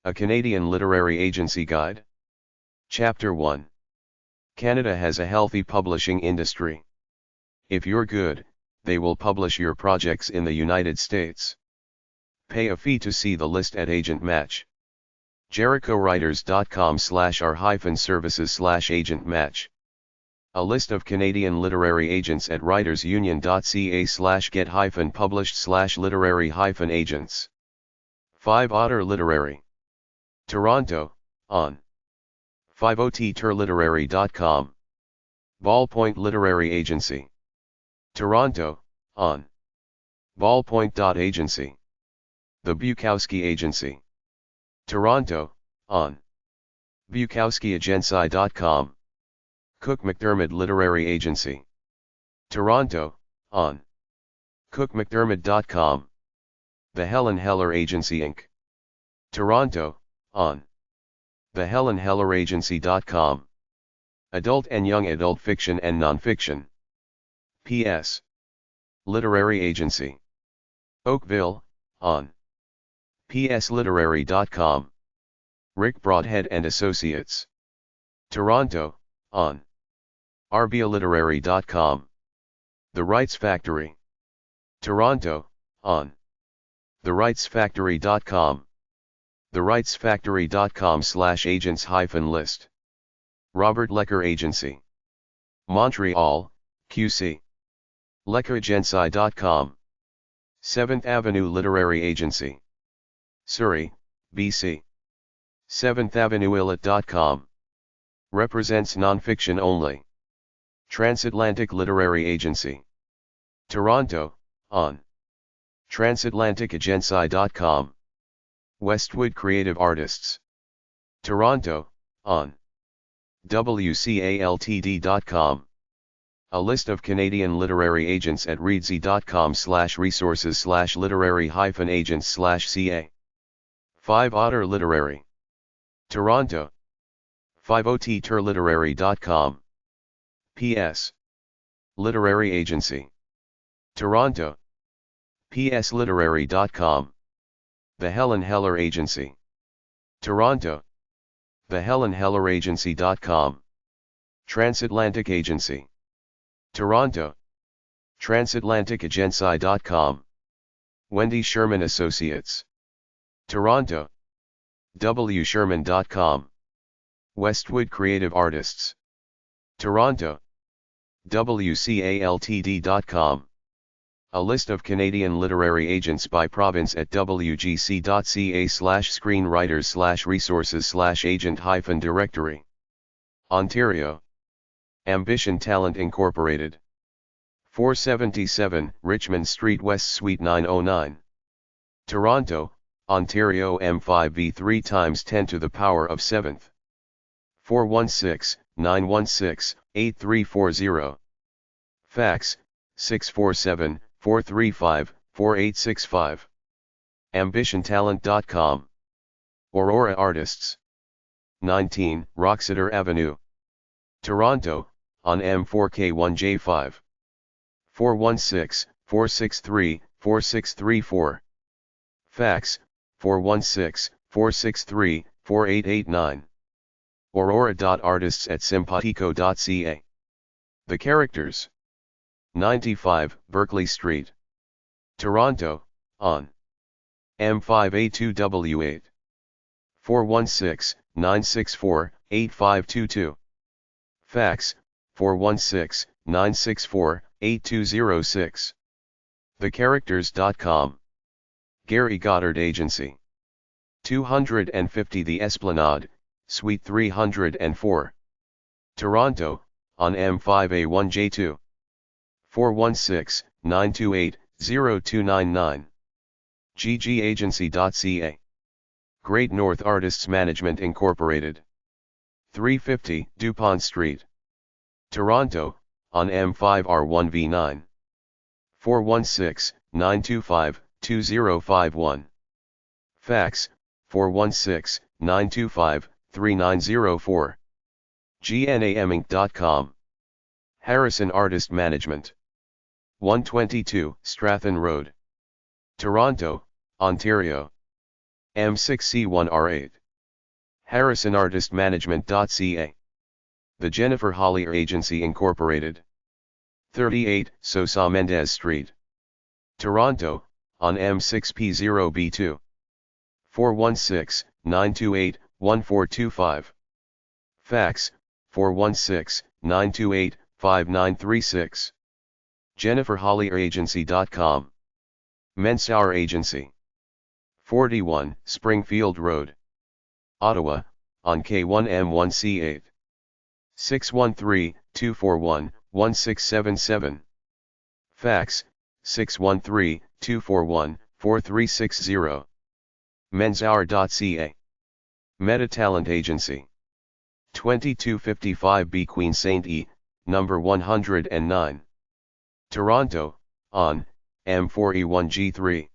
A Canadian Literary Agency Guide. Chapter 1. Canada has a healthy publishing industry. If you're good, they will publish your projects in the United States. Pay a fee to see the list at Agent Match. jerichowriters.com/r-services/agent match. A list of Canadian literary agents at writersunion.ca/get-published/literary-agents. 5 Otter Literary. Toronto, on. 50tterliterary.com. Ballpoint Literary Agency. Toronto, on. Ballpoint.agency. The Bukowski Agency. Toronto, on. BukowskiAgency.com. Cook McDermott Literary Agency. Toronto, on. CookMcDermott.com. The Helen Heller Agency Inc. Toronto, on. TheHelenHellerAgency.com. Adult and Young Adult Fiction and Nonfiction. P.S. Literary Agency. Oakville, on. psliterary.com. Rick Broadhead and Associates. Toronto, on. rbialiterary.com. The Rights Factory. Toronto, on. therightsfactory.com. therightsfactory.com/agents-list. Robert Lecker Agency. Montreal, QC. LeckerAgency.com. 7th Avenue Literary Agency. Surrey, BC. 7thavenueillit.com. Represents nonfiction only. Transatlantic Literary Agency. Toronto, on. transatlanticagency.com. Westwood Creative Artists. Toronto, on. wcaltd.com. A list of Canadian literary agents at readsy.com/resources/literary-agents/ca. 5 Otter Literary. Toronto. 50tterliterary.com. P.S. Literary Agency. Toronto. psliterary.com. The Helen Heller Agency. Toronto. TheHelenHellerAgency.com. Transatlantic Agency. Toronto. transatlanticagency.com. Wendy Sherman Associates. Toronto. wsherman.com. Westwood Creative Artists. Toronto. wcaltd.com. A list of Canadian literary agents by province at wgc.ca/screenwriters/resources/agent-directory. Ontario. Ambition Talent Incorporated. 477 Richmond Street West Suite 909. Toronto, Ontario M5V 3 × 10 to the power of 7th. 416-916-8340. Fax, 647-435-4865. AmbitionTalent.com. Aurora Artists. 19 Roxeter Avenue. Toronto, on M4K1J5. 416-463-4634. Fax, 416-463-4889. Aurora.artists@simpatico.ca. The Characters. 95 Berkeley Street. Toronto, on. M5A2W8. 416-964-8522. Fax, 416-964-8206. TheCharacters.com. Gary Goddard Agency. 250 The Esplanade, Suite 304. Toronto, on M5A1J2. 416-928-0299. ggAgency.ca. Great North Artists Management Incorporated. 350 Dupont Street. Toronto, on M5R1V9. 416-925-2051. Fax, 416-925-3904. gnaminc.com. Harrison Artist Management. 122 Stratton Road. Toronto, Ontario. M6C1R8. HarrisonArtistManagement.ca. The Jennifer Hollier Agency Incorporated. 38 Sosa Mendez Street, Toronto, on M6P0B2. 416-928-1425. Fax, 416-928-5936. JenniferHollierAgency.com. Mensauer Agency. 41 Springfield Road, Ottawa, on K1M1C8. 613-241-1677. Fax, 613-241-4360. Mensauer.ca. Meta Talent Agency. 2255 B Queen St. E, number 109. Toronto, on M4E1G3.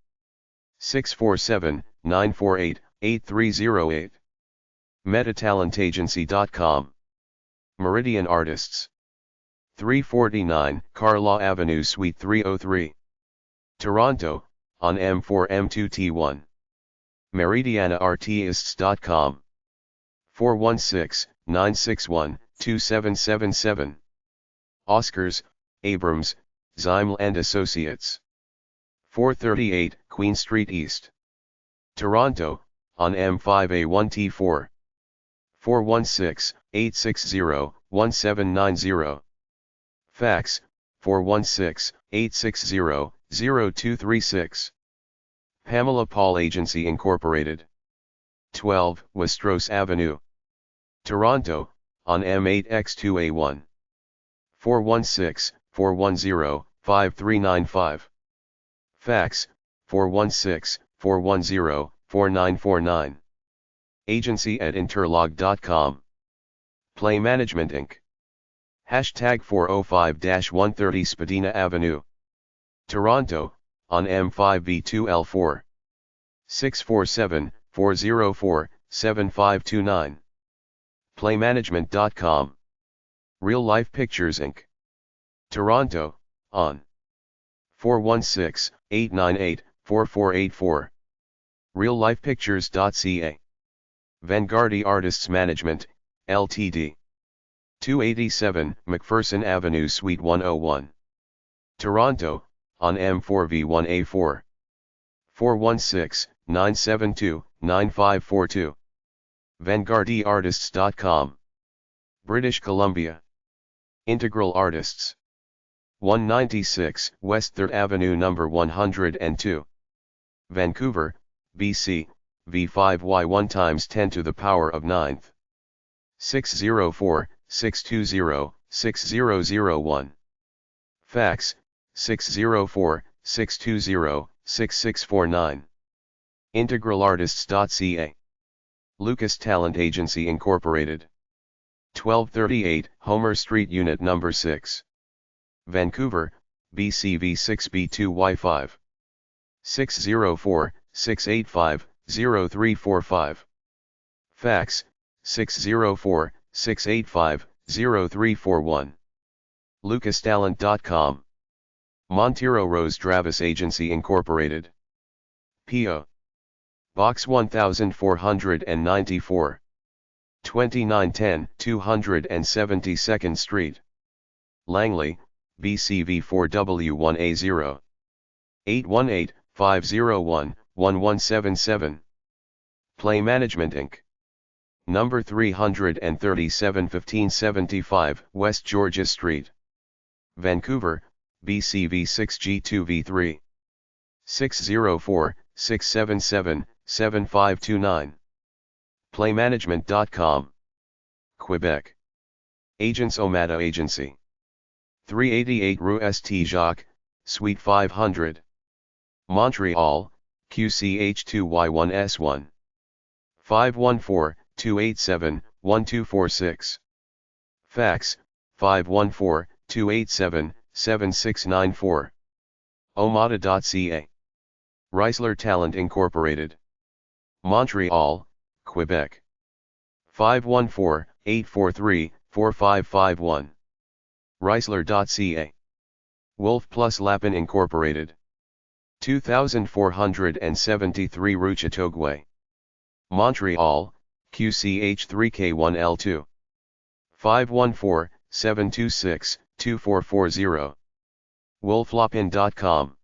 647-948-8308. MetaTalentAgency.com. Meridian Artists. 349 Carlaw Avenue Suite 303. Toronto, on M4M2T1. MeridianaArtists.com. 416-961-2777. Oscars, Abrams, Zeimel and Associates. 438 Queen Street East. Toronto, on M5A1T4. 416-860-1790. Fax, 416-860-0236. Pamela Paul Agency Incorporated. 12 Westeros Avenue. Toronto, on M8X2A1. 416-410-5395. Fax, 416-410-4949. Agency@interlog.com. Play Management Inc. Hashtag 405-130 Spadina Avenue. Toronto, on M5B2L4. 647-404-7529. Playmanagement.com. Real Life Pictures Inc. Toronto, on 416-898-4484. reallifepictures.ca. Vanguardi Artists Management, Ltd. 287 McPherson Avenue Suite 101. Toronto, on M4V1A4. 416-972-9542. VanguardiArtists.com. British Columbia. Integral Artists. 196 West 3rd Avenue No. 102. Vancouver, BC, V5Y1 × 10 to the power of 9th. 604-620-6001. Fax, 604-620-6649. IntegralArtists.ca. Lucas Talent Agency Incorporated. 1238 Homer Street Unit No. 6. Vancouver, BC V6B2Y5. 604-685-0345. Fax, 604-685-0341. lucastalent.com. Montero Rose Dravis Agency Incorporated. P.O. Box 1494, 2910 272nd Street. Langley, BC V4W1A0. 818-501-1177. Play Management Inc. Number 337 1575 West Georgia Street. Vancouver, BC V6G2V3. 604-677-7529. Playmanagement.com. Quebec. Agents Omada Agency. 388 Rue St. Jacques, Suite 500. Montreal, QCH2Y1S1. 514-287-1246. Fax, 514-287-7694. Omada.ca. Reisler Talent Incorporated. Montreal, Quebec. 514-843-4551. Reisler.ca. Wolf Plus Lapin Incorporated. 2473 Rue Chateauguay. Montreal, QCH3K1L2. 514-726-2440. Wolflopin.com